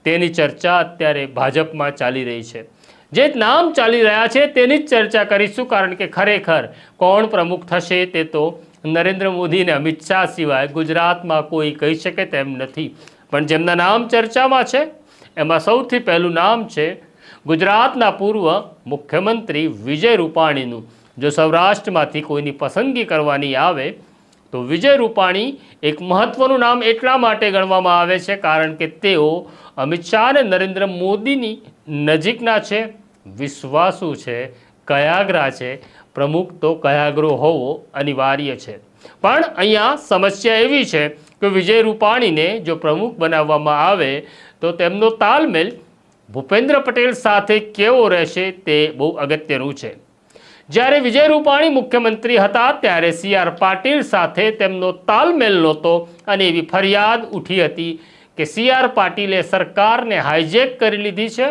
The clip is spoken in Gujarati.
તેની ચર્ચા અત્યારે ભાજપમાં ચાલી રહી છે। જે નામ ચાલી રહ્યા છે તેની જ ચર્ચા કરીશું, કારણ કે ખરેખર કોણ પ્રમુખ થશે તે તો નરેન્દ્ર મોદી અને અમિત શાહ સિવાય ગુજરાતમાં કોઈ કહી શકે તેમ નથી। પણ જેમના નામ ચર્ચામાં છે એમાં સૌથી પહેલું નામ છે ગુજરાતના પૂર્વ મુખ્યમંત્રી વિજય રૂપાણીનું। જો સૌરાષ્ટ્રમાંથી કોઈની પસંદગી કરવાની આવે તો વિજય રૂપાણી એક મહત્વનું નામ એટલા માટે ગણવામાં આવે છે કારણ કે તેઓ અમિત શાહ અને નરેન્દ્ર મોદીની નજીકના છે, વિશ્વાસુ છે, કયાગ્રા છે। પ્રમુખ તો કયાગ્રો હોવો અનિવાર્ય છે, પણ અહીંયા સમસ્યા એવી છે કે વિજય રૂપાણીને જો પ્રમુખ બનાવવામાં આવે તો તેમનો તાલમેલ ભૂપેન્દ્ર પટેલ સાથે કેવો રહેશે તે બહુ અગત્યનું છે। જ્યારે વિજય રૂપાણી મુખ્યમંત્રી હતા ત્યારે CR પાટીલ સાથે તેમનો તાલમેલ નહોતો અને એવી ફરિયાદ ઉઠી હતી કે CR પાટીલે સરકારને હાઈજેક કરી લીધી છે